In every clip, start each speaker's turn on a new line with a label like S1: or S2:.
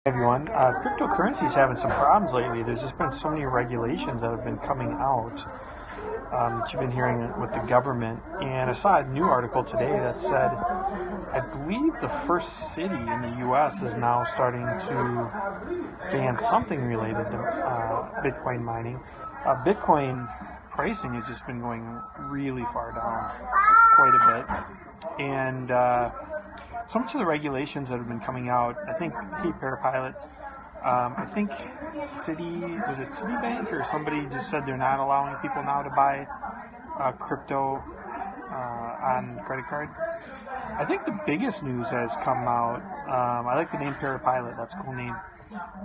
S1: Everyone, cryptocurrency is having some problems lately. There's just been so many regulations that have been coming out that you've been hearing with the government. And I saw a new article today that said, I believe the first city in the U.S. is now starting to ban something related to Bitcoin mining. Bitcoin pricing has just been going really far down, quite a bit. And so much of the regulations that have been coming out, I think, hey, Parapilot, I think Citibank or somebody just said they're not allowing people now to buy crypto on credit card. I think the biggest news has come out, I like the name Parapilot, that's a cool name.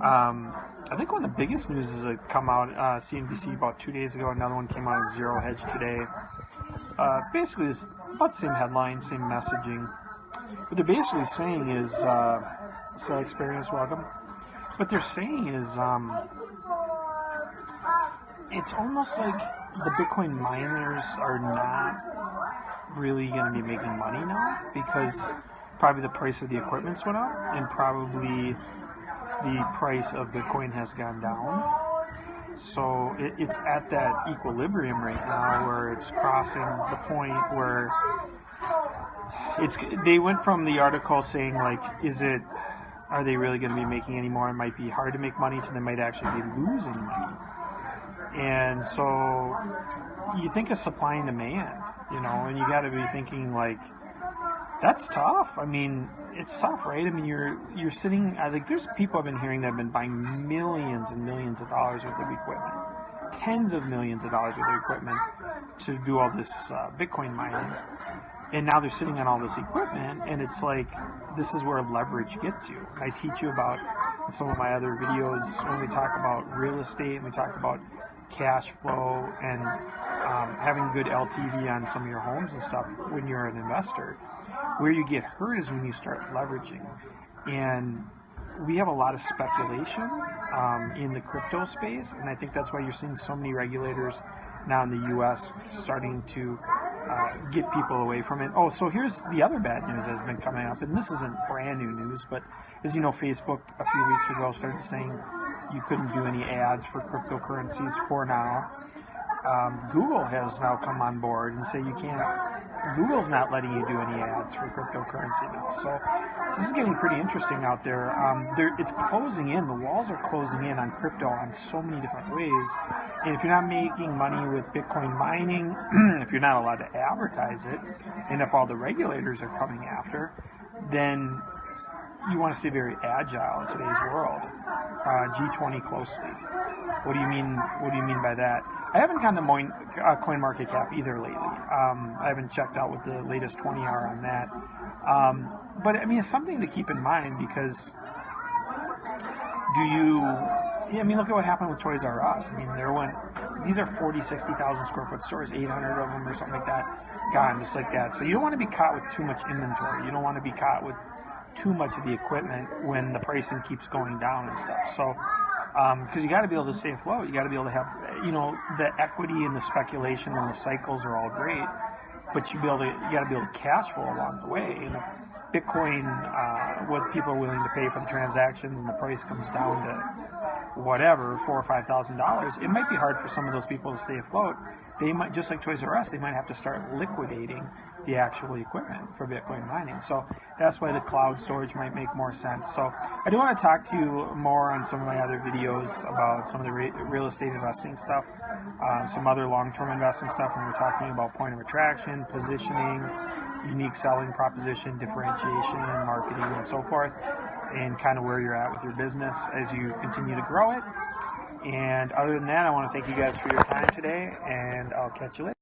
S1: I think one of the biggest news is that come out, CNBC about 2 days ago, another one came out of Zero Hedge today. Basically, it's about the same headline, same messaging. What they're basically saying is, so Experience, welcome. What they're saying is, it's almost like the Bitcoin miners are not really going to be making money now because probably the price of the equipment's went up and probably the price of Bitcoin has gone down. So it's at that equilibrium right now where it's crossing the point where they went from the article saying, like, are they really going to be making any more? It might be hard to make money, so they might actually be losing money. And so you think of supply and demand, and you got to be thinking, like, that's tough. I mean, it's tough, right? I mean, you're sitting, I think there's people I've been hearing that have been buying millions and millions of dollars worth of equipment, tens of millions of dollars worth of equipment to do all this Bitcoin mining. And now they're sitting on all this equipment, and it's like, this is where leverage gets you. I teach you about in some of my other videos when we talk about real estate and we talk about cash flow and having good LTV on some of your homes and stuff when you're an investor. Where you get hurt is when you start leveraging. And we have a lot of speculation in the crypto space, and I think that's why you're seeing so many regulators now in the U.S. starting to get people away from it. Oh, so here's the other bad news that's been coming up, and this isn't brand new news, but as you know, Facebook a few weeks ago started saying you couldn't do any ads for cryptocurrencies for now. Google has now come on board and say you can't. Google's not letting you do any ads for cryptocurrency now. So this is getting pretty interesting out there. It's closing in. The walls are closing in on crypto on so many different ways. And if you're not making money with Bitcoin mining, if you're not allowed to advertise it, and if all the regulators are coming after, then you want to stay very agile in today's world. G20 closely. What do you mean? What do you mean by that? I haven't gone to CoinMarketCap either lately. I haven't checked out what the latest 20 are on that. But I mean, it's something to keep in mind because look at what happened with Toys R Us. I mean, these are 40, 60,000 square foot stores, 800 of them or something like that, gone just like that. So you don't want to be caught with too much inventory. You don't want to be caught with too much of the equipment when the pricing keeps going down and stuff. So, because you got to be able to stay afloat, you got to be able to have, the equity and the speculation and the cycles are all great, but you got to be able to cash flow along the way. And if Bitcoin, what people are willing to pay for the transactions, and the price comes down to whatever, $4,000 or $5,000, it might be hard for some of those people to stay afloat. They might, just like Toys R Us, they might have to start liquidating the actual equipment for Bitcoin mining. So that's why the cloud storage might make more sense. So I do want to talk to you more on some of my other videos about some of the real estate investing stuff, some other long-term investing stuff, when we're talking about point of attraction, positioning, unique selling proposition, differentiation, marketing, and so forth, and kind of where you're at with your business as you continue to grow it. And other than that, I want to thank you guys for your time today, and I'll catch you later.